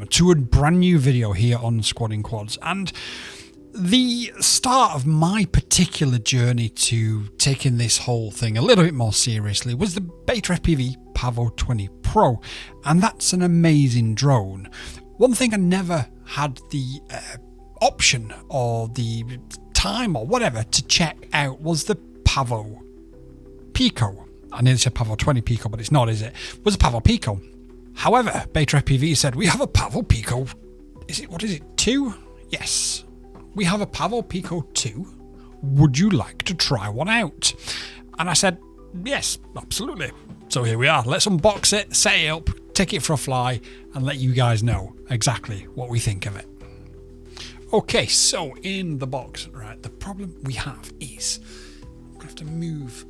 welcome to a brand new video here on Squadding Quads. And the start of my particular journey to taking this whole thing a little bit more seriously was the BetaFPV Pavo 20 Pro, and that's an amazing drone. One thing I never had the option or the time or whatever to check out was the Pavo Pico. I nearly said Pavo 20 Pico, but it's not, is it? It was a Pavo Pico. However, BetaFPV said, we have a Pavo Pico. What is it, 2? Yes. We have a Pavo Pico 2. Would you like to try one out? And I said, yes, absolutely. So here we are. Let's unbox it, set it up, take it for a fly, and let you guys know exactly what we think of it. Okay, so in the box, right, the problem we have is I'm going to have to move.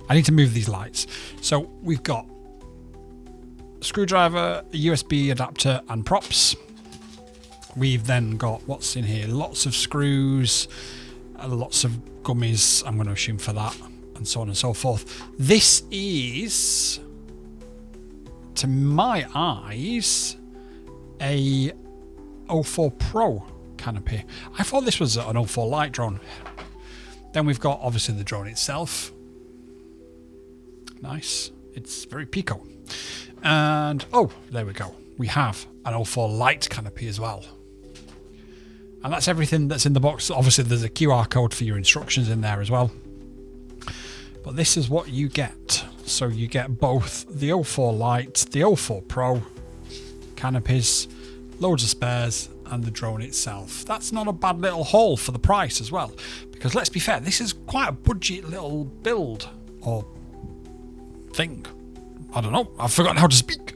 I need to move these lights. So we've got a screwdriver, a USB adapter, and props. We've then got what's in here, lots of screws, lots of gummies, I'm going to assume for that, and so on and so forth. This is, to my eyes, a 04 Pro canopy. I thought this was an 04 Lite drone. Then we've got obviously the drone itself. Nice. It's very Pico. And oh, there we go. We have an 04 Lite canopy as well. And that's everything that's in the box. Obviously there's a QR code for your instructions in there as well. But this is what you get. So you get both the 04 Lite, the 04 Pro canopies, loads of spares, and the drone itself. That's not a bad little haul for the price as well. Because let's be fair, this is quite a budget little build or thing. I don't know. I've forgotten how to speak.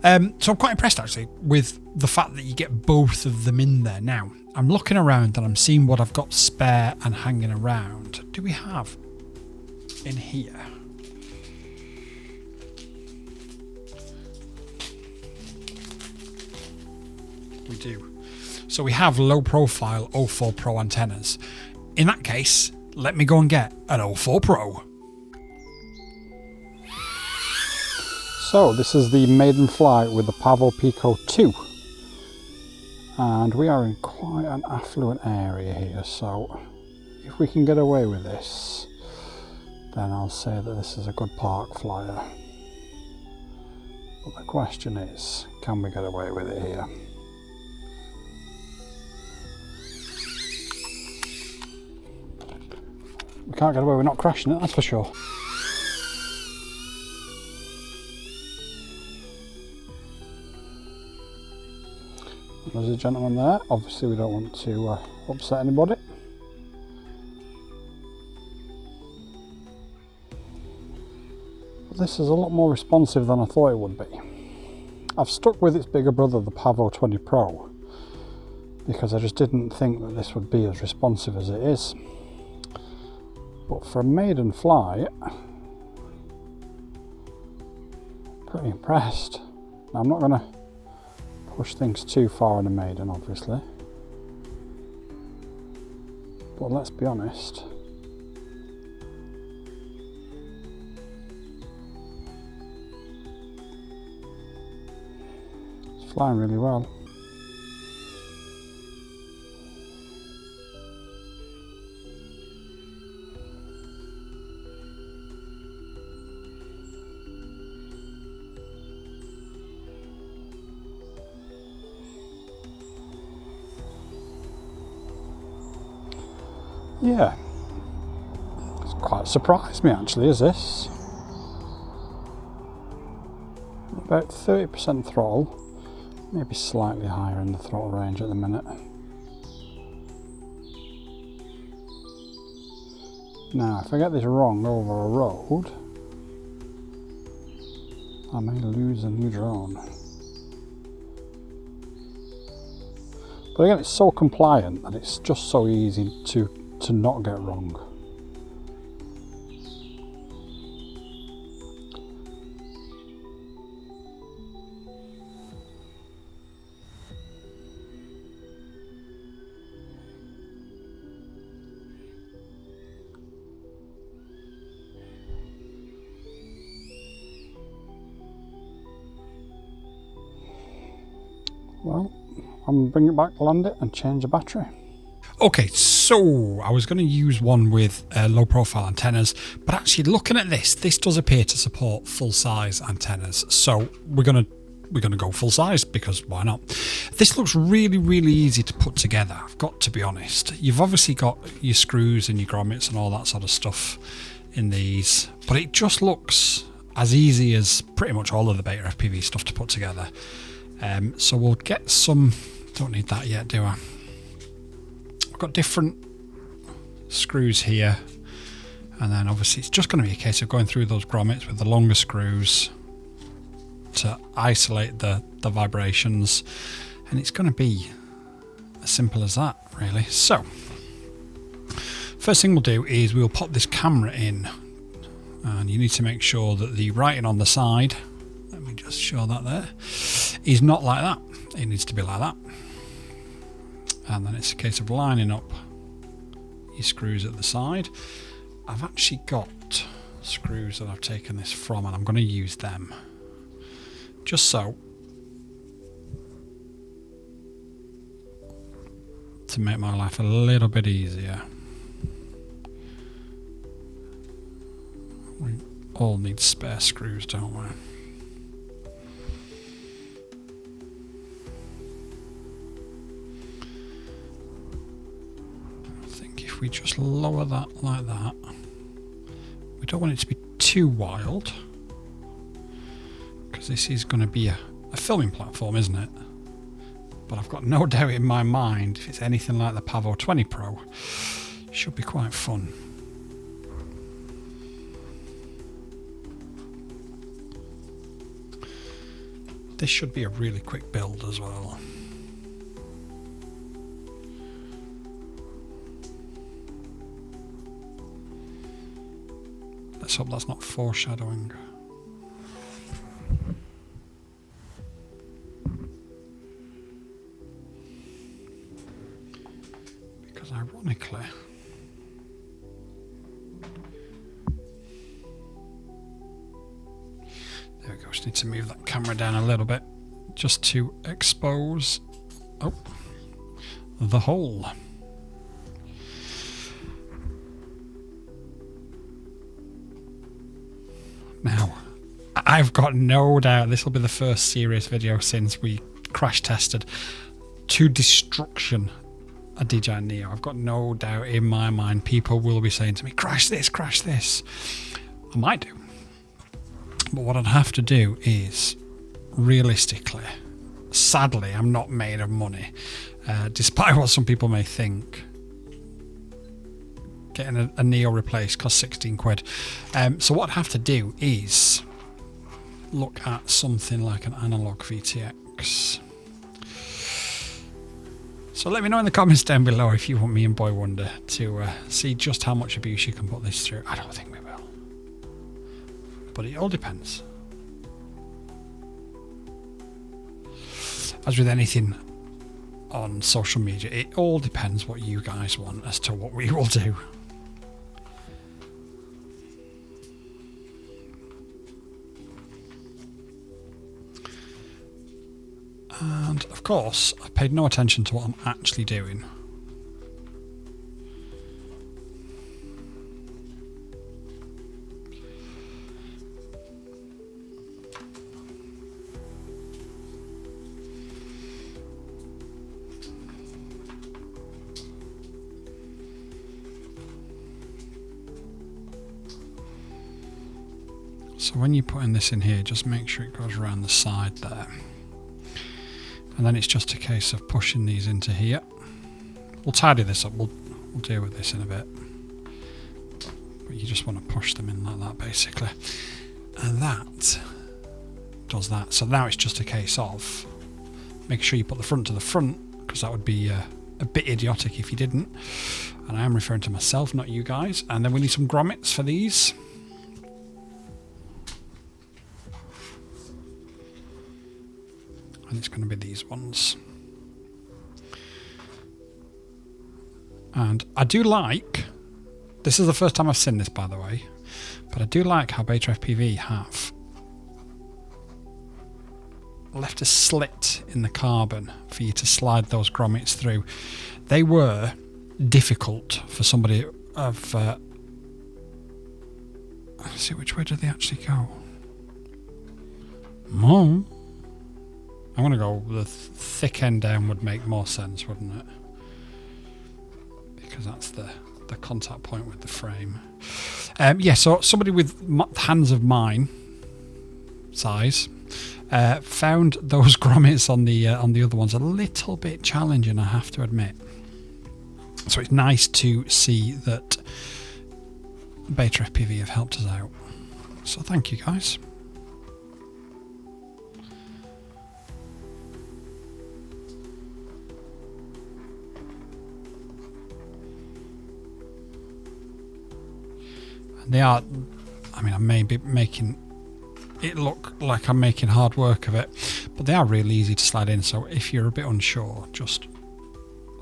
So I'm quite impressed actually with the fact that you get both of them in there. Now, I'm looking around and I'm seeing what I've got spare and hanging around. Do we have in here? We do. So we have low profile 04 Pro antennas. In that case, let me go and get an 04 Pro. So this is the maiden flight with the Pavo Pico 2. And we are in quite an affluent area here, so if we can get away with this, then I'll say that this is a good park flyer. But the question is, can we get away with it here? We can't get away with not crashing it, that's for sure. There's a gentleman there. Obviously we don't want to upset anybody. But this is a lot more responsive than I thought it would be. I've stuck with its bigger brother, the Pavo 20 Pro, because I just didn't think that this would be as responsive as it is. But for a maiden flight, pretty impressed. Now, I'm not going to push things too far on a maiden, obviously, but let's be honest, it's flying really well. Yeah, it's quite surprised me actually, is this? About 30% throttle, maybe slightly higher in the throttle range at the minute. Now, if I get this wrong over a road, I may lose a new drone. But again, it's so compliant that it's just so easy to not get wrong. Well, I'm going to bring it back, land it and change the battery. Okay, so I was going to use one with low profile antennas, but actually looking at this does appear to support full size antennas. So we're going to go full size, because why not? This looks really, really easy to put together, I've got to be honest. You've obviously got your screws and your grommets and all that sort of stuff in these, but it just looks as easy as pretty much all of the BetaFPV stuff to put together. So we'll get some, don't need that yet, do I? I've got different screws here, and then obviously it's just going to be a case of going through those grommets with the longer screws to isolate the vibrations, and it's going to be as simple as that, really. So first thing we'll do is we'll pop this camera in, and you need to make sure that the writing on the side, let me just show that there, is not like that. It needs to be like that. And then it's a case of lining up your screws at the side. I've actually got screws that I've taken this from, and I'm going to use them just so to make my life a little bit easier. We all need spare screws, don't we? We just lower that like that. We don't want it to be too wild, because this is going to be a filming platform, isn't it? But I've got no doubt in my mind, if it's anything like the Pavo 20 Pro, it should be quite fun. This should be a really quick build as well. Let's hope that's not foreshadowing. Because ironically, there we go, just need to move that camera down a little bit just to expose the hole. Now, I've got no doubt this will be the first serious video since we crash tested to destruction a DJI Neo. I've got no doubt in my mind people will be saying to me, crash this, crash this. I might do. But what I'd have to do is, realistically, sadly, I'm not made of money. Despite what some people may think, getting a Neo replaced costs 16 quid. So what I'd have to do is look at something like an analog VTX. So let me know in the comments down below if you want me and Boy Wonder to see just how much abuse you can put this through. I don't think we will, but it all depends. As with anything on social media, it all depends what you guys want as to what we will do. And of course, I've paid no attention to what I'm actually doing. So when you're putting this in here, just make sure it goes around the side there. And then it's just a case of pushing these into here. We'll tidy this up, we'll deal with this in a bit. But you just want to push them in like that basically. And that does that. So now it's just a case of making sure you put the front to the front, because that would be a bit idiotic if you didn't. And I am referring to myself, not you guys. And then we need some grommets for these. And it's going to be these ones. And I do like, this is the first time I've seen this by the way, but I do like how BetaFPV have left a slit in the carbon for you to slide those grommets through. They were difficult for somebody of... let's see, which way do they actually go? I'm going to go the thick end down would make more sense, wouldn't it? Because that's the contact point with the frame. Yeah, so somebody with hands of mine size found those grommets on the other ones a little bit challenging, I have to admit. So it's nice to see that BetaFPV have helped us out. So thank you, guys. They are, I mean, I may be making it look like I'm making hard work of it, but they are really easy to slide in. So if you're a bit unsure, just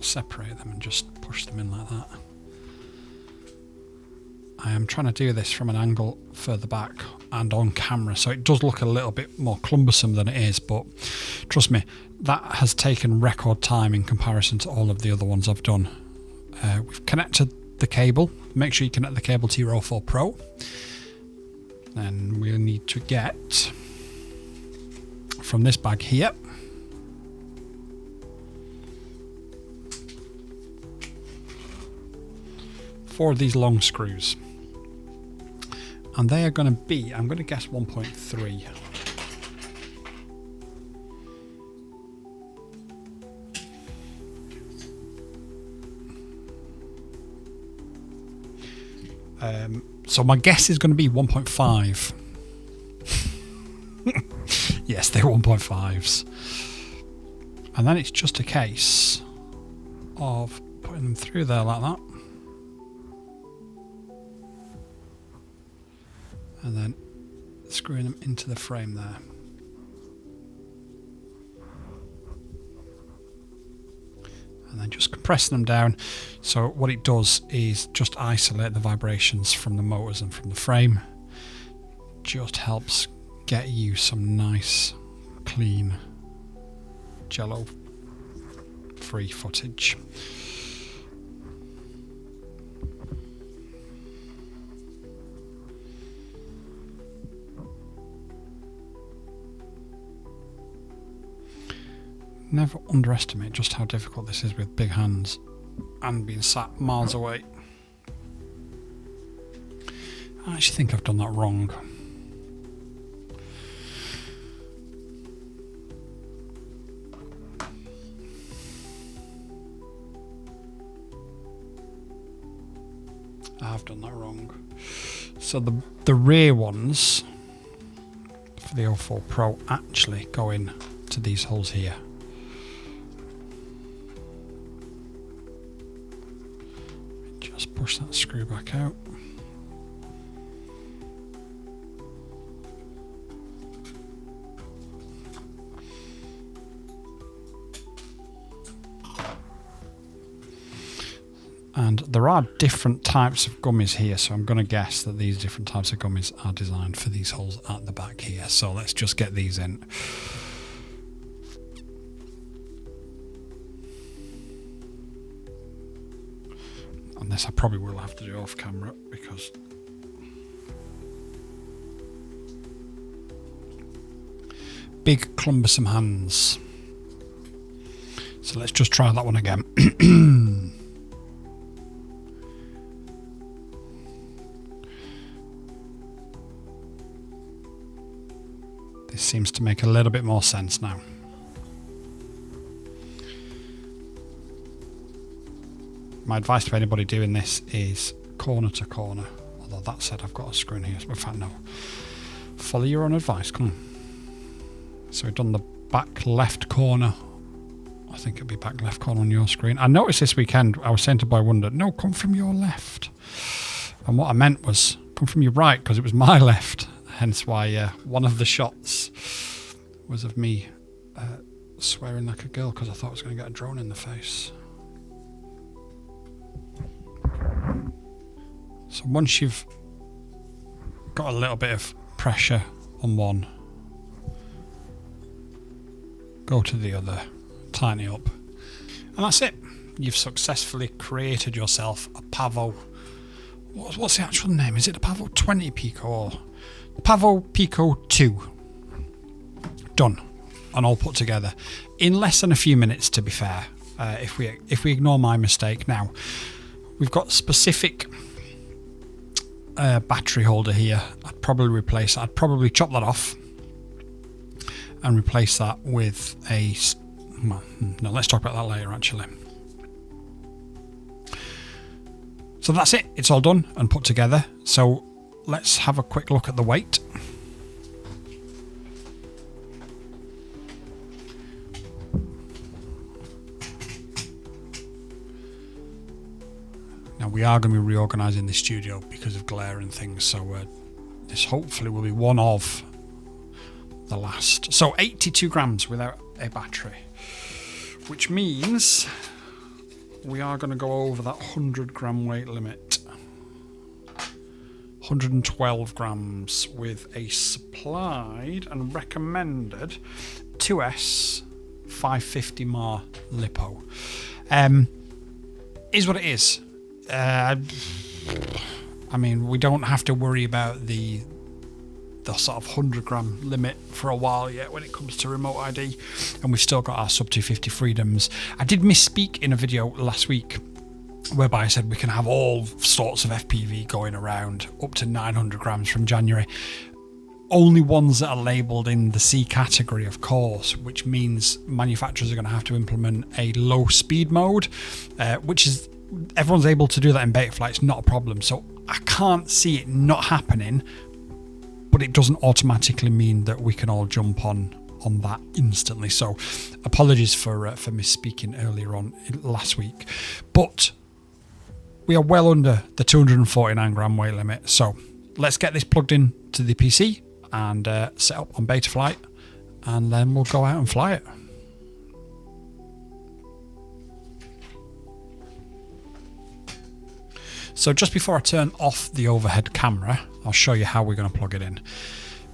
separate them and just push them in like that. I am trying to do this from an angle further back and on camera, so it does look a little bit more cumbersome than it is, but trust me, that has taken record time in comparison to all of the other ones I've done. We've connected the cable. Make sure you connect the cable to your 04 Pro. Then we'll need to get from this bag here four of these long screws, and they are going to be, I'm going to guess 1.3. So my guess is going to be 1.5. Yes, they're 1.5s. And then it's just a case of putting them through there like that. And then screwing them into the frame there. And then just compressing them down. So what it does is just isolate the vibrations from the motors and from the frame. Just helps get you some nice, clean, jello-free footage. Never underestimate just how difficult this is with big hands and being sat miles away. I actually think I've done that wrong. I have done that wrong. So the rear ones for the 04 Pro actually go in to these holes here. Just push that screw back out. And there are different types of gummies here, so I'm going to guess that these different types of gummies are designed for these holes at the back here. So let's just get these in. And this I probably will have to do off camera because big cumbersome hands. So let's just try that one again. This seems to make a little bit more sense now. My advice to anybody doing this is corner to corner. Although that said, I've got a screw in here. In fact, no. Follow your own advice. Come on. So we've done the back left corner. I think it'll be back left corner on your screen. I noticed this weekend, I was saying to Boy Wonder, no, come from your left. And what I meant was, come from your right, because it was my left. Hence why one of the shots was of me swearing like a girl because I thought I was going to get a drone in the face. So once you've got a little bit of pressure on one, go to the other, tighten it up, and that's it. You've successfully created yourself a Pavo. What's the actual name? Is it the Pavo 20 Pico or the Pavo Pico 2? Done and all put together in less than a few minutes, to be fair, if we ignore my mistake. Now we've got specific battery holder here. I'd probably chop that off and replace that with a, well, no, let's talk about that later actually. So that's it, it's all done and put together. So let's have a quick look at the weight. Now we are going to be reorganising the studio because of glare and things, so this hopefully will be one of the last. So 82 grams without a battery, which means we are going to go over that 100 gram weight limit. 112 grams with a supplied and recommended 2S 550 mAh lipo. Is what it is. I mean, we don't have to worry about the sort of 100 gram limit for a while yet when it comes to remote ID, and we've still got our sub 250 freedoms. I did misspeak in a video last week whereby I said we can have all sorts of FPV going around up to 900 grams from January. Only ones that are labelled in the C category, of course, which means manufacturers are going to have to implement a low speed mode, which is, everyone's able to do that in Betaflight. It's not a problem, so I can't see it not happening, but it doesn't automatically mean that we can all jump on that instantly. So apologies for misspeaking earlier on last week, but we are well under the 249 gram weight limit. So let's get this plugged in to the PC and set up on Betaflight, and then we'll go out and fly it. So just before I turn off the overhead camera, I'll show you how we're going to plug it in,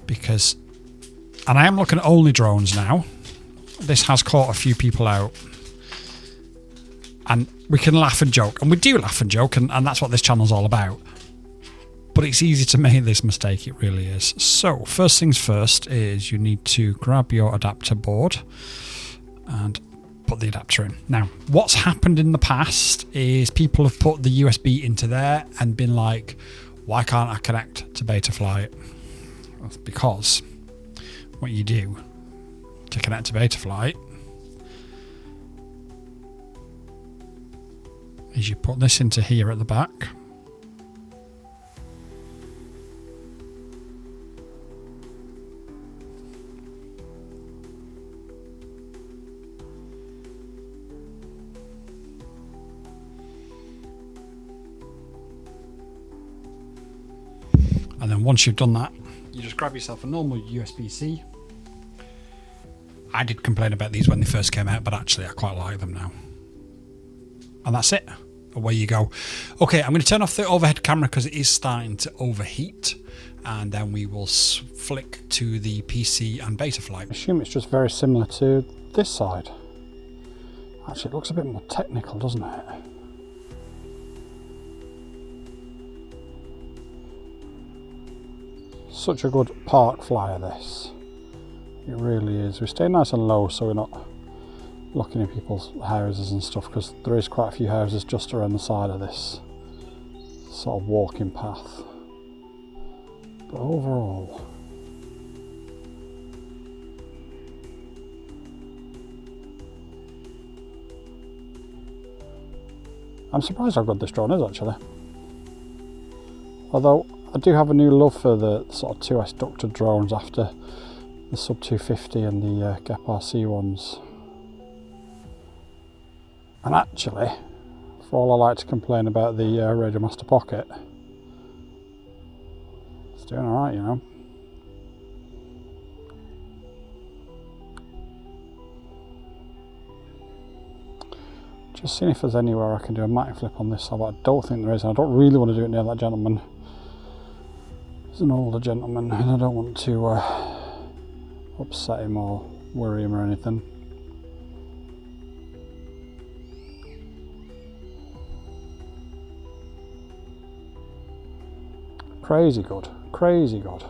because, and I am looking at only drones now. This has caught a few people out, and we can laugh and joke, and we do laugh and joke, and that's what this channel's all about. But it's easy to make this mistake, it really is. So first things first is you need to grab your adapter board and put the adapter in. Now, what's happened in the past is people have put the USB into there and been like, why can't I connect to Betaflight? Well, it's because what you do to connect to Betaflight is you put this into here at the back. And then once you've done that, you just grab yourself a normal USB-C. I did complain about these when they first came out, but actually I quite like them now. And that's it. Away you go. Okay, I'm going to turn off the overhead camera because it is starting to overheat, and then we will flick to the PC and Betaflight. I assume it's just very similar to this side. Actually, it looks a bit more technical, doesn't it? Such a good park flyer, this. It really is. We stay nice and low so we're not looking in people's houses and stuff, because there is quite a few houses just around the side of this sort of walking path. But overall, I'm surprised how good this drone is actually. Although I do have a new love for the sort of 2S ducted drones after the sub 250 and the Gepard C ones. And actually, for all I like to complain about the Radiomaster Pocket, it's doing alright, you know. Just seeing if there's anywhere I can do a matic flip on this, but I don't think there is, and I don't really want to do it near that gentleman. He's an older gentleman, and I don't want to upset him or worry him or anything. Crazy good, crazy good.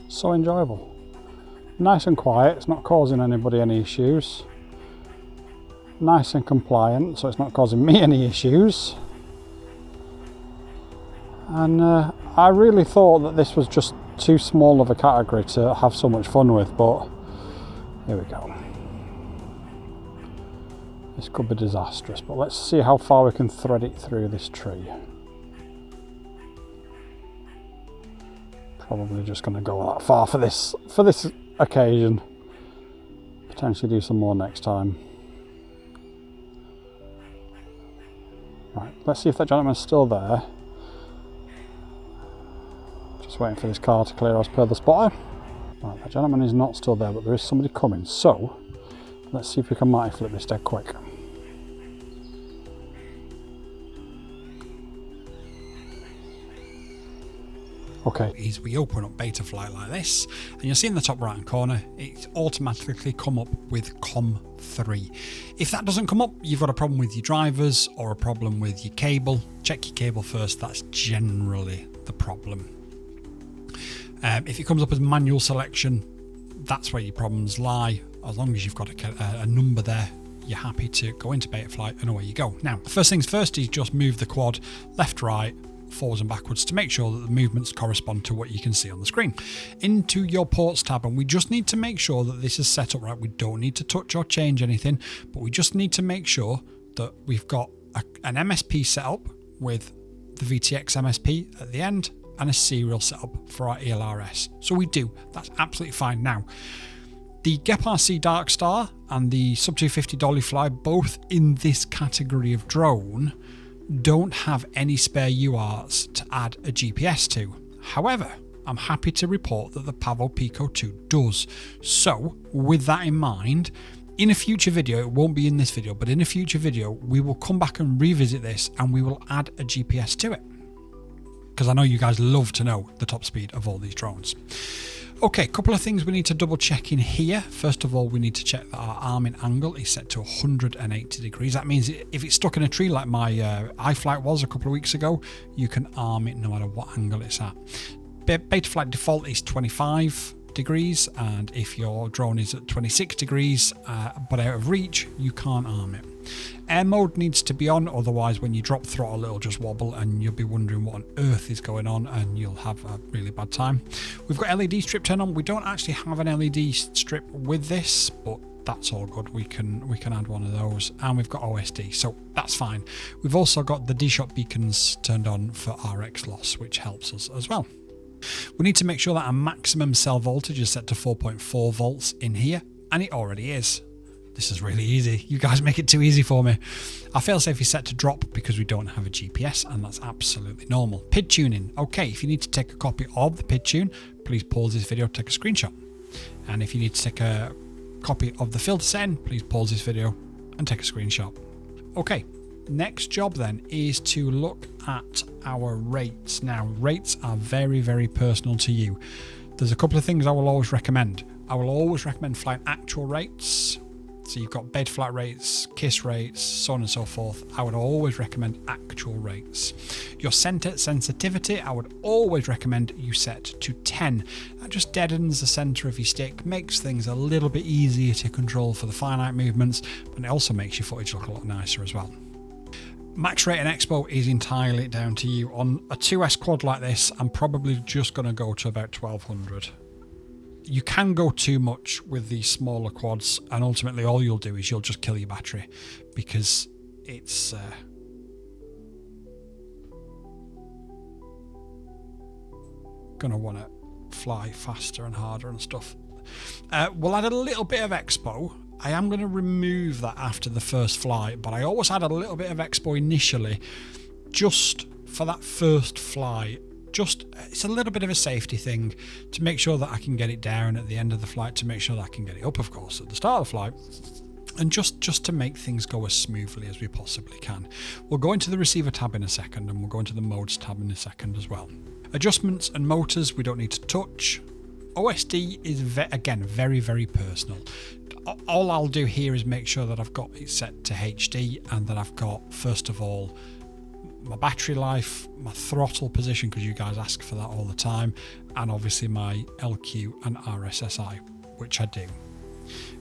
So enjoyable. Nice and quiet, it's not causing anybody any issues. Nice and compliant, so it's not causing me any issues. And I really thought that this was just too small of a category to have so much fun with, but here we go. This could be disastrous, but let's see how far we can thread it through this tree. Probably just going to go that far for this occasion. Potentially do some more next time. Right, let's see if that gentleman's still there. Just waiting for this car to clear as per the spotter. Right, that gentleman is not still there, but there is somebody coming. So, let's see if we can mighty flip this dead quick. Okay. Is we open up Betaflight like this, and you'll see in the top right hand corner, it's automatically come up with COM3. If that doesn't come up, you've got a problem with your drivers or a problem with your cable. Check your cable first, that's generally the problem. If it comes up as manual selection, that's where your problems lie. As long as you've got a number there, you're happy to go into Betaflight and away you go. Now, first things first is just move the quad left, right, forwards and backwards to make sure that the movements correspond to what you can see on the screen. Into your ports tab, and we just need to make sure that this is set up right. We don't need to touch or change anything, but we just need to make sure that we've got an MSP set up with the VTX MSP at the end and a serial setup for our ELRS. So we do, that's absolutely fine. Now, the GEP-RC Dark Star and the Sub 250 Dolly Fly, both in this category of drone, don't have any spare UARTs to add a GPS to. However, I'm happy to report that the Pavo Pico 2 does. So, with that in mind, in a future video, it won't be in this video, but in a future video, we will come back and revisit this and we will add a GPS to it. Because I know you guys love to know the top speed of all these drones. Okay, a couple of things we need to double check in here. First of all, we need to check that our arming angle is set to 180 degrees. That means if it's stuck in a tree like my iFlight was a couple of weeks ago, you can arm it no matter what angle it's at. Betaflight default is 25 degrees, and if your drone is at 26 degrees but out of reach, you can't arm it. Air mode needs to be on, otherwise when you drop throttle it'll just wobble and you'll be wondering what on earth is going on and you'll have a really bad time. We've got LED strip turned on. We don't actually have an LED strip with this, but that's all good. We can add one of those, and we've got OSD, so that's fine. We've also got the D-Shot beacons turned on for RX loss, which helps us as well. We need to make sure that our maximum cell voltage is set to 4.4 volts in here, and it already is. This is really easy. You guys make it too easy for me. Our failsafe is set to drop because we don't have a GPS, and that's absolutely normal. PID tuning. Okay, if you need to take a copy of the PID tune, please pause this video, take a screenshot. And if you need to take a copy of the filter setting, please pause this video and take a screenshot. Okay, next job then is to look at our rates. Now, rates are very, very personal to you. There's a couple of things I will always recommend. I will always recommend flying actual rates. So you've got Betaflight rates, KISS rates, so on and so forth. I would always recommend actual rates. Your center sensitivity, I would always recommend you set to 10. That just deadens the center of your stick, makes things a little bit easier to control for the finite movements, but it also makes your footage look a lot nicer as well. Max rate and expo is entirely down to you. On a 2S quad like this, I'm probably just going to go to about 1200. You can go too much with these smaller quads, and ultimately all you'll do is you'll just kill your battery, because it's gonna want to fly faster and harder and stuff. We'll add a little bit of expo. I am going to remove that after the first flight, but I always add a little bit of expo initially just for that first flight. It's a little bit of a safety thing to make sure that I can get it down at the end of the flight, to make sure that I can get it up, of course, at the start of the flight. And just to make things go as smoothly as we possibly can. We'll go into the receiver tab in a second, and we'll go into the modes tab in a second as well. Adjustments and motors we don't need to touch. OSD is again very, very personal. All I'll do here is make sure that I've got it set to HD, and that I've got, first of all, my battery life, my throttle position, because you guys ask for that all the time, and obviously my LQ and RSSI, which I do.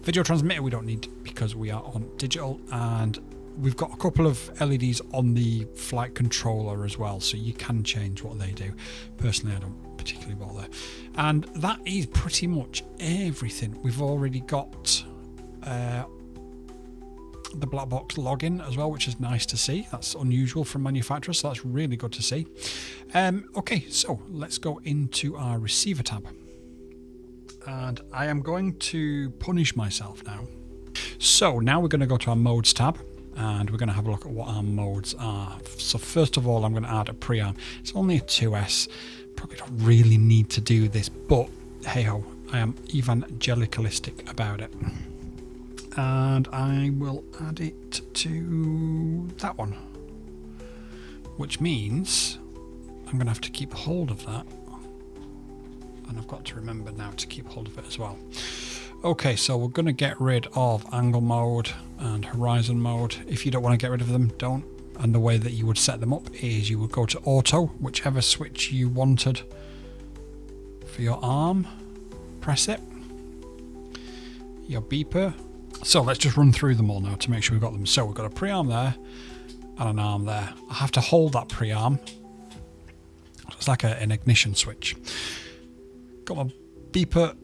Video transmitter we don't need because we are on digital, and we've got a couple of LEDs on the flight controller as well, so you can change what they do. Personally, I don't particularly bother. And that is pretty much everything. We've already got the black box login as well, which is nice to see. That's unusual from manufacturers, so that's really good to see. Okay, so let's go into our receiver tab. And I am going to punish myself now. So now we're going to go to our modes tab, and we're going to have a look at what our modes are. So first of all, I'm going to add a preamp. It's only a 2S. Probably don't really need to do this, but hey ho, I am evangelicalistic about it. And I will add it to that one, which means I'm going to have to keep hold of that. And I've got to remember now to keep hold of it as well. Okay, so we're going to get rid of angle mode and horizon mode. If you don't want to get rid of them, don't. And the way that you would set them up is you would go to auto, whichever switch you wanted for your arm, press it, your beeper. So let's just run through them all now to make sure we've got them. So we've got a pre-arm there and an arm there. I have to hold that pre-arm. It's like an ignition switch. Got my beeper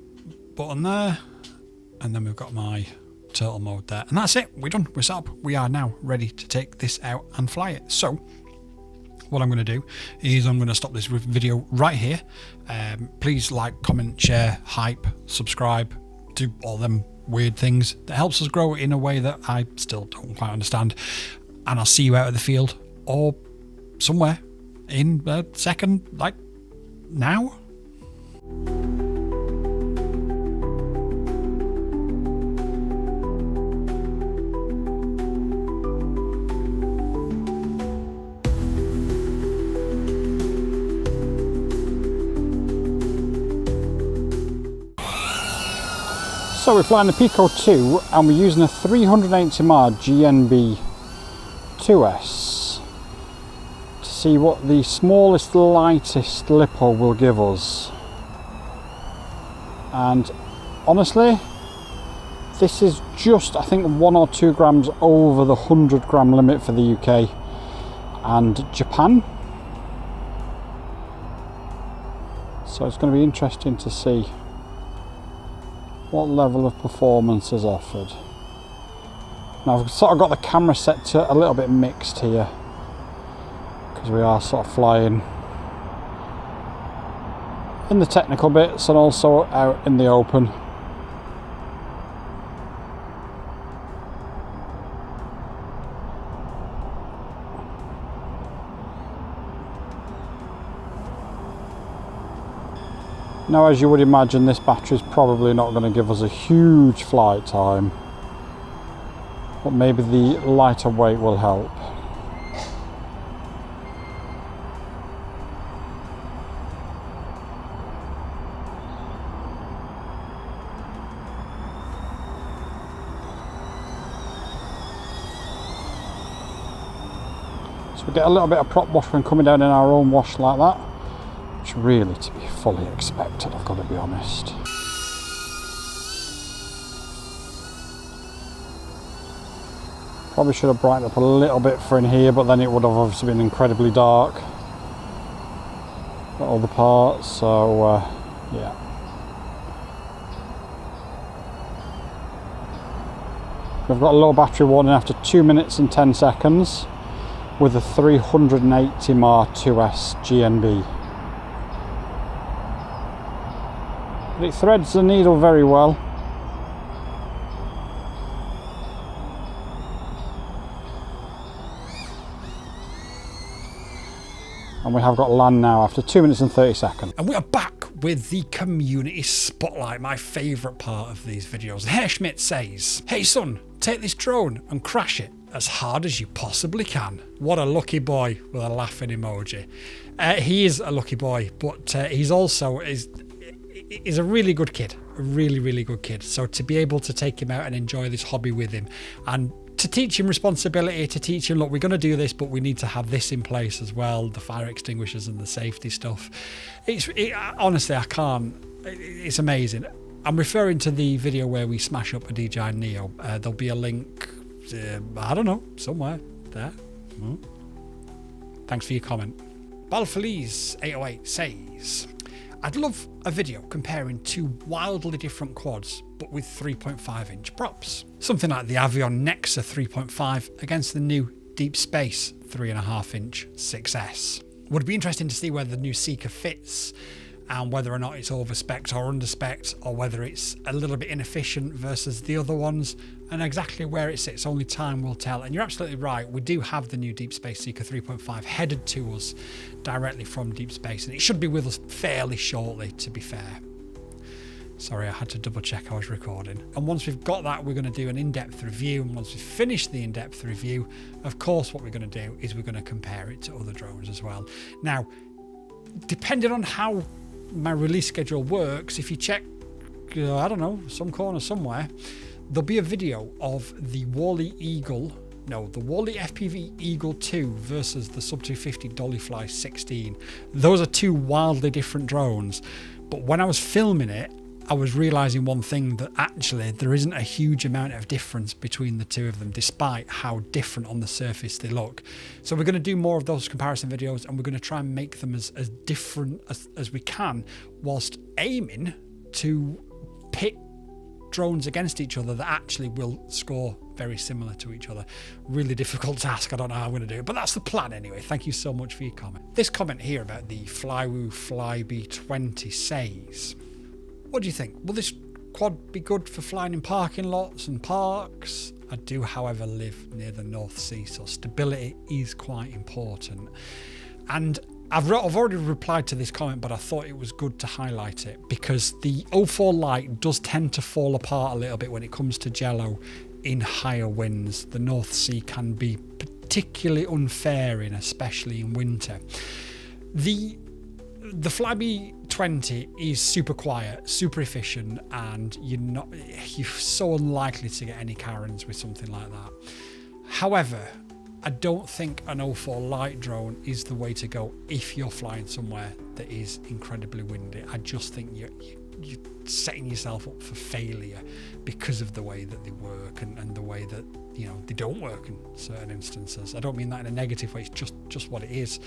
button there, and then we've got my turtle mode there, and that's it. We're done. We're set up. We are now ready to take this out and fly it. So what I'm going to do is I'm going to stop this video right here. Please like, comment, share, hype, subscribe, do all them weird things that helps us grow in a way that I still don't quite understand. And I'll see you out of the field or somewhere in a second, like now. So we're flying the Pico 2 and we're using a 380mm GNB 2S to see what the smallest, lightest LiPo will give us. And honestly, this is just, I think, 1 or 2 grams over the 100 gram limit for the UK and Japan. So it's going to be interesting to see what level of performance is offered. Now I've sort of got the camera set to a little bit mixed here because we are sort of flying in the technical bits and also out in the open. Now, as you would imagine, this battery is probably not going to give us a huge flight time, but maybe the lighter weight will help. So we get a little bit of prop wash when coming down in our own wash like that, which really to be fully expected, I've got to be honest. Probably should have brightened up a little bit for in here, but then it would have obviously been incredibly dark at all the parts, so yeah. We've got a low battery warning after 2 minutes and 10 seconds with a 380mm 2S GNB. But it threads the needle very well. And we have got land now after 2 minutes and 30 seconds. And we are back with the community spotlight, my favourite part of these videos. Herr Schmidt says, "Hey son, take this drone and crash it as hard as you possibly can." What a lucky boy, with a laughing emoji. He is a lucky boy, but he's also is a really good kid. A really, really good kid. So to be able to take him out and enjoy this hobby with him, and to teach him responsibility, to teach him, look, we're going to do this, but we need to have this in place as well, the fire extinguishers and the safety stuff. Honestly, I can't. It's amazing. I'm referring to the video where we smash up a DJI Neo. There'll be a link, I don't know, somewhere there. Thanks for your comment. Balfeliz808 says, "I'd love a video comparing two wildly different quads, but with 3.5-inch props. Something like the Avion Nexa 3.5 against the new Deep Space 3.5-inch 6S. Would be interesting to see whether the new Seeker fits and whether or not it's over-spec'd or under-spec'd, or whether it's a little bit inefficient versus the other ones, and exactly where it sits, only time will tell." And you're absolutely right, we do have the new Deep Space Seeker 3.5 headed to us directly from Deep Space, and it should be with us fairly shortly, to be fair. Sorry, I had to double check I was recording. And once we've got that, we're going to do an in-depth review, and once we've finished the in-depth review, of course what we're going to do is we're going to compare it to other drones as well. Now, depending on how my release schedule works, if you check, I don't know, some corner somewhere, there'll be a video of the Wally FPV Eagle 2 versus the Sub 250 Dollyfly 16. Those are two wildly different drones, but when I was filming it, I was realizing one thing, that actually there isn't a huge amount of difference between the two of them, despite how different on the surface they look. So we're going to do more of those comparison videos, and we're going to try and make them as different as we can, whilst aiming to pit drones against each other that actually will score very similar to each other. Really difficult task. I don't know how I'm going to do it, but that's the plan anyway. Thank you so much for your comment. This comment here about the Flywoo Flyby 20 says, "What do you think? Will this quad be good for flying in parking lots and parks? I do, however, live near the North Sea, so stability is quite important." And I've already replied to this comment, but I thought it was good to highlight it, because the 04 Lite does tend to fall apart a little bit when it comes to jello in higher winds. The North Sea can be particularly unfaring, especially in winter. The Flyby 20 is super quiet, super efficient, and you're so unlikely to get any Karens with something like that. However, I don't think an 04 Lite drone is the way to go if you're flying somewhere that is incredibly windy. I just think you're setting yourself up for failure because of the way that they work and the way that, you know, they don't work in certain instances. I don't mean that in a negative way, it's just what it is.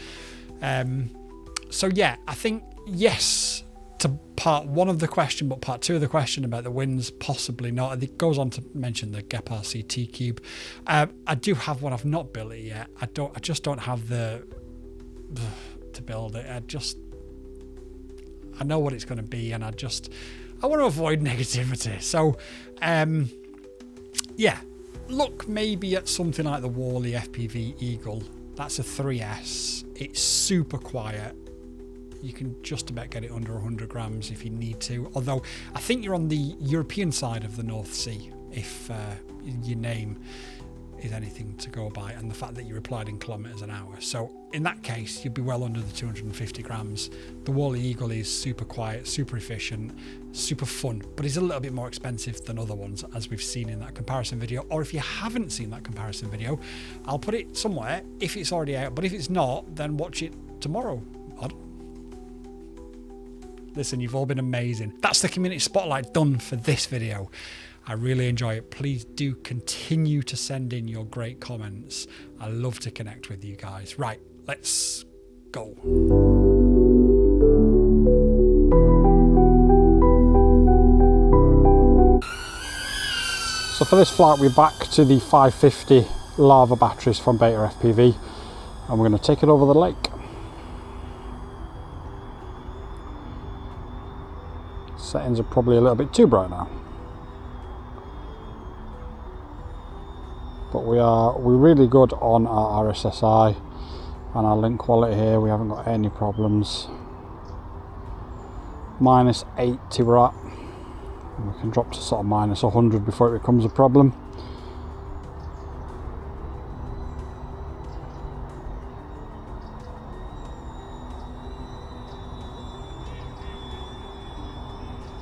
So yeah, I think yes to part one of the question, but part two of the question about the winds, possibly not. It goes on to mention the Gep RCT Cube. I do have one. I've not built it yet. I just don't have the to build it. I know what it's going to be, and I want to avoid negativity. So yeah, look maybe at something like the Wally FPV Eagle. That's a 3S. It's super quiet. You can just about get it under 100 grams if you need to. Although I think you're on the European side of the North Sea if your name is anything to go by, and the fact that you replied in kilometres an hour. So in that case, you'd be well under the 250 grams. The Wally Eagle is super quiet, super efficient, super fun, but it's a little bit more expensive than other ones, as we've seen in that comparison video. Or if you haven't seen that comparison video, I'll put it somewhere if it's already out, but if it's not, then watch it tomorrow. Listen, you've all been amazing. That's the community spotlight done for this video. I really enjoy it. Please do continue to send in your great comments. I love to connect with you guys. Right, let's go. So for this flight, we're back to the 550 Lava batteries from BetaFPV, and we're going to take it over the lake. Settings are probably a little bit too bright now, but we're really good on our RSSI, And our link quality here, we haven't got any problems. -80 we're at. And we can drop to sort of -100 before it becomes a problem.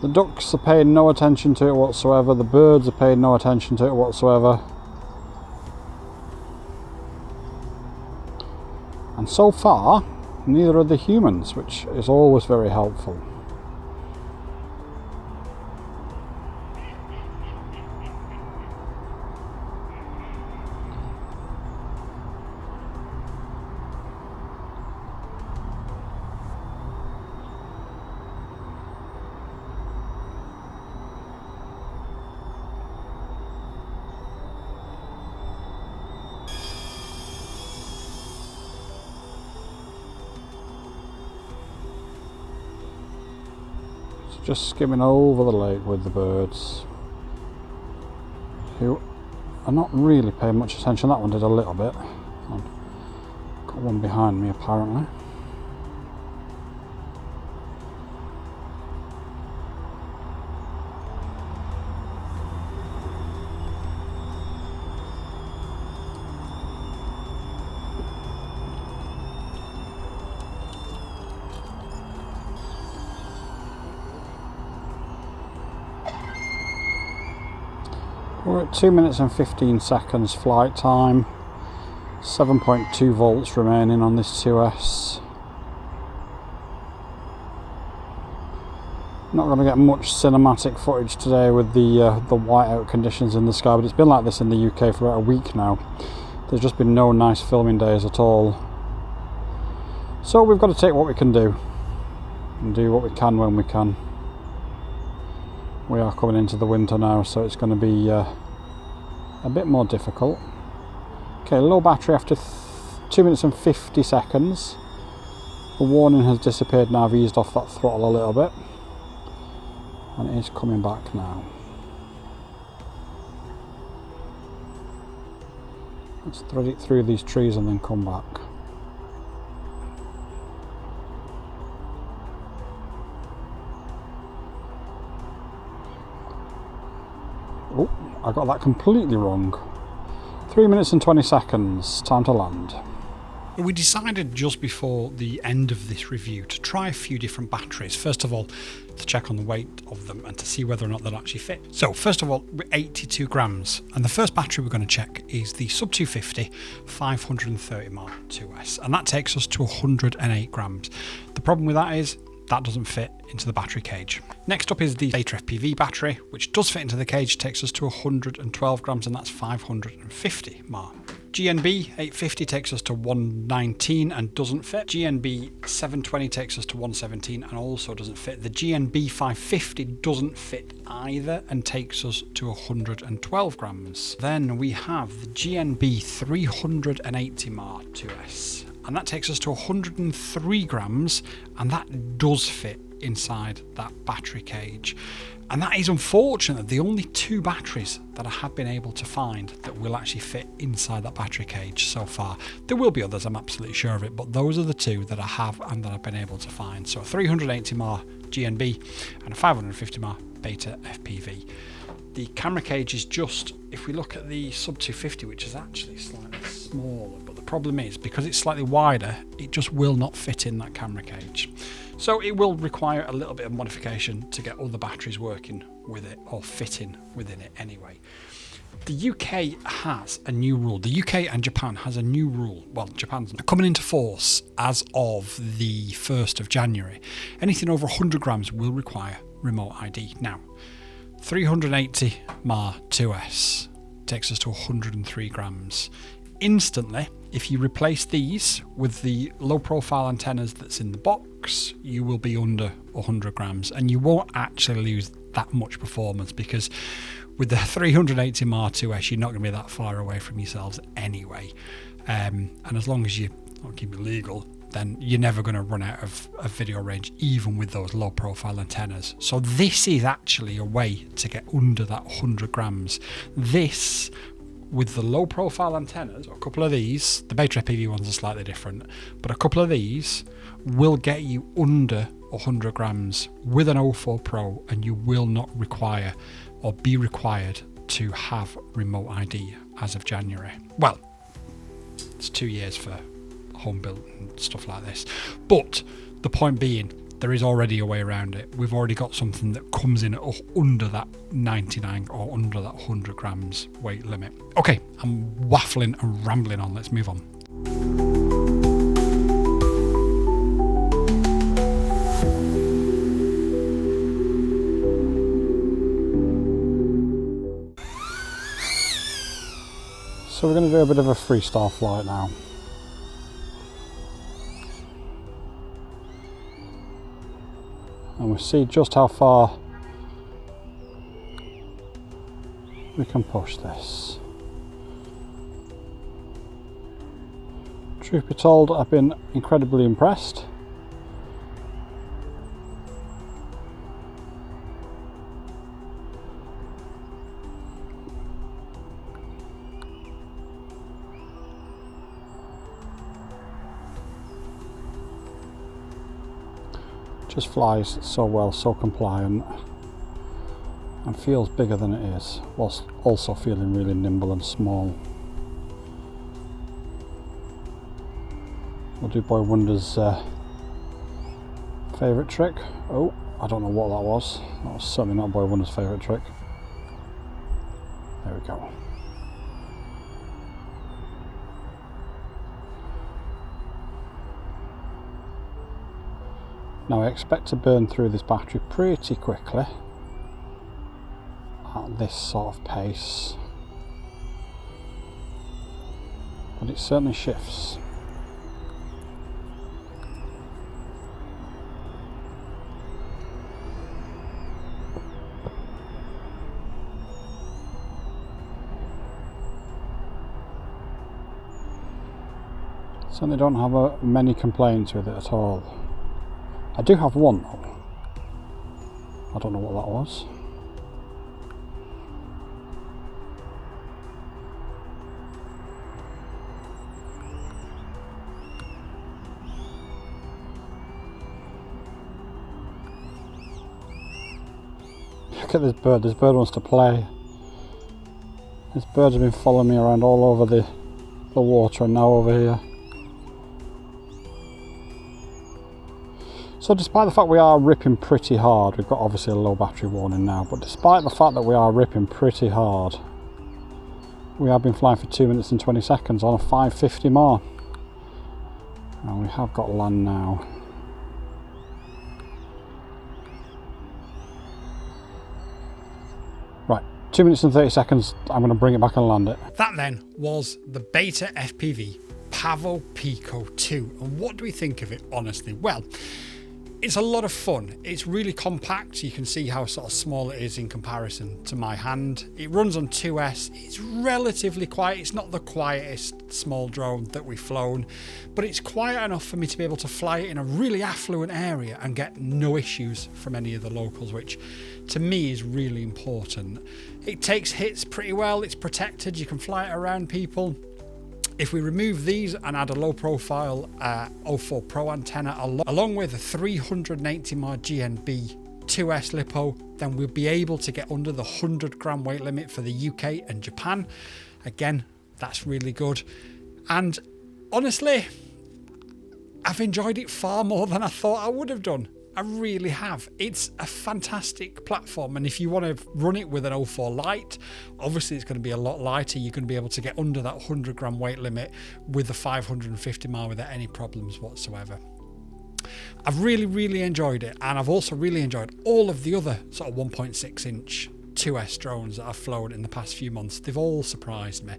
The ducks are paying no attention to it whatsoever, the birds are paying no attention to it whatsoever. And so far, neither are the humans, which is always very helpful. Just skimming over the lake with the birds, who are not really paying much attention. That one did a little bit. Got one behind me apparently. We're at 2 minutes and 15 seconds flight time, 7.2 volts remaining on this 2S. Not going to get much cinematic footage today with the whiteout conditions in the sky, but it's been like this in the UK for about a week now. There's just been no nice filming days at all. So we've got to take what we can do and do what we can when we can. We are coming into the winter now, so it's going to be a bit more difficult. Okay, low battery after 2 minutes and 50 seconds. The warning has disappeared now. I've eased off that throttle a little bit, and it is coming back now. Let's thread it through these trees and then come back. Oh, I got that completely wrong. 3 minutes and 20 seconds, time to land. We decided just before the end of this review to try a few different batteries. First of all, to check on the weight of them and to see whether or not they'll actually fit. So first of all, we're 82 grams. And the first battery we're going to check is the Sub 250 530 mAh 2S. And that takes us to 108 grams. The problem with that is that doesn't fit into the battery cage. Next up is the BetaFPV battery, which does fit into the cage, takes us to 112 grams, and that's 550 mAh. GNB 850 takes us to 119 and doesn't fit. GNB 720 takes us to 117 and also doesn't fit. The GNB 550 doesn't fit either and takes us to 112 grams. Then we have the GNB 380 mAh 2S. And that takes us to 103 grams, and that does fit inside that battery cage. And that is unfortunate. The only two batteries that I have been able to find that will actually fit inside that battery cage so far. There will be others, I'm absolutely sure of it, but those are the two that I have and that I've been able to find. So a 380 mAh GNB and a 550 mAh BetaFPV. The camera cage is just, if we look at the Sub 250, which is actually slightly smaller, but the problem is because it's slightly wider, it just will not fit in that camera cage. So it will require a little bit of modification to get other batteries working with it or fitting within it anyway. The UK has a new rule. The UK and Japan has a new rule. Well, Japan's coming into force as of the 1st of January. Anything over 100 grams will require remote ID. Now, 380 mAh 2S takes us to 103 grams. Instantly, if you replace these with the low profile antennas that's in the box, you will be under 100 grams and you won't actually lose that much performance, because with the 380 mAh 2S you're not going to be that far away from yourselves anyway, and as long as you keep it legal, then you're never going to run out of video range even with those low profile antennas. So this is actually a way to get under that 100 grams. This with the low profile antennas, a couple of these, the BetaFPV ones are slightly different, but a couple of these will get you under 100 grams with an 04 Pro, and you will not require or be required to have remote ID as of January. Well, it's 2 years for home built and stuff like this, but the point being, there is already a way around it. We've already got something that comes in at under that 99 or under that 100 grams weight limit. Okay, I'm waffling and rambling on. Let's move on. So we're going to do a bit of a freestyle flight now. And we'll see just how far we can push this. Truth be told, I've been incredibly impressed. Just flies so well, so compliant, and feels bigger than it is, whilst also feeling really nimble and small. We'll do Boy Wonder's favourite trick. Oh, I don't know what that was. That was certainly not Boy Wonder's favourite trick. There we go. Now I expect to burn through this battery pretty quickly at this sort of pace, but it certainly shifts. Certainly don't have many complaints with it at all. I do have one though. I don't know what that was. Look at this bird. This bird wants to play. This bird has been following me around all over the water and now over here. So despite the fact we are ripping pretty hard, we've got obviously a low battery warning now, but despite the fact that we are ripping pretty hard, we have been flying for 2 minutes and 20 seconds on a 550 mAh. And we have got land now. Right, 2 minutes and 30 seconds, I'm going to bring it back and land it. That then was the BetaFPV Pavo Pico 2. And what do we think of it, honestly? Well, it's a lot of fun. It's really compact. You can see how sort of small it is in comparison to my hand. It runs on 2S. It's relatively quiet. It's not the quietest small drone that we've flown, but it's quiet enough for me to be able to fly it in a really affluent area and get no issues from any of the locals, which to me is really important. It takes hits pretty well. It's protected. You can fly it around people. If we remove these and add a low profile 04 Pro antenna along with a 380 mAh GNB 2S LiPo, then we'll be able to get under the 100 gram weight limit for the UK and Japan. Again, that's really good. And honestly, I've enjoyed it far more than I thought I would have done. I really have. It's a fantastic platform, and if you want to run it with an 04 Lite, obviously it's going to be a lot lighter. You're going to be able to get under that 100 gram weight limit with the 550 mAh without any problems whatsoever. I've really enjoyed it, and I've also really enjoyed all of the other sort of 1.6 inch 2S drones that I've flown in the past few months. They've all surprised me.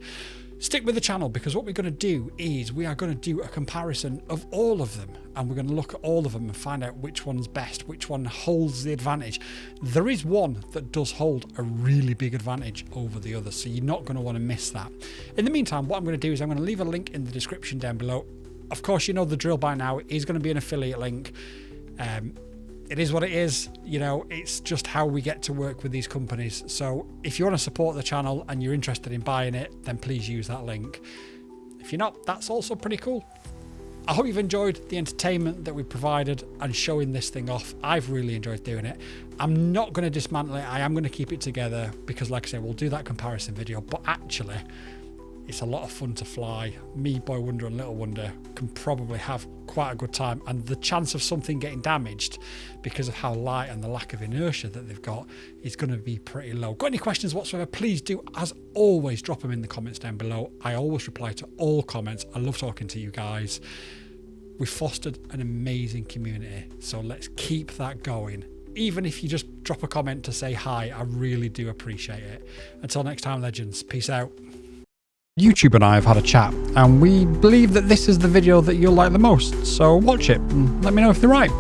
Stick with the channel, because what we're going to do is we are going to do a comparison of all of them, and we're going to look at all of them and find out which one's best, which one holds the advantage. There is one that does hold a really big advantage over the others, so you're not going to want to miss that. In the meantime, what I'm going to do is I'm going to leave a link in the description down below. Of course, you know the drill by now. It is going to be an affiliate link. it is what it is. You know, it's just how we get to work with these companies. So if you want to support the channel and you're interested in buying it, then please use that link. If you're not, that's also pretty cool. I hope you've enjoyed the entertainment that we provided and showing this thing off. I've really enjoyed doing it. I'm not going to dismantle it. I am going to keep it together because, like I said, we'll do that comparison video. But actually, it's a lot of fun to fly. Me, Boy Wonder and Little Wonder can probably have quite a good time, and the chance of something getting damaged because of how light and the lack of inertia that they've got is going to be pretty low. Got any questions whatsoever, please do, as always, drop them in the comments down below. I always reply to all comments. I love talking to you guys. We've fostered an amazing community, so let's keep that going. Even if you just drop a comment to say hi, I really do appreciate it. Until next time, legends, peace out. YouTube and I have had a chat, and we believe that this is the video that you'll like the most, so watch it and let me know if they're right.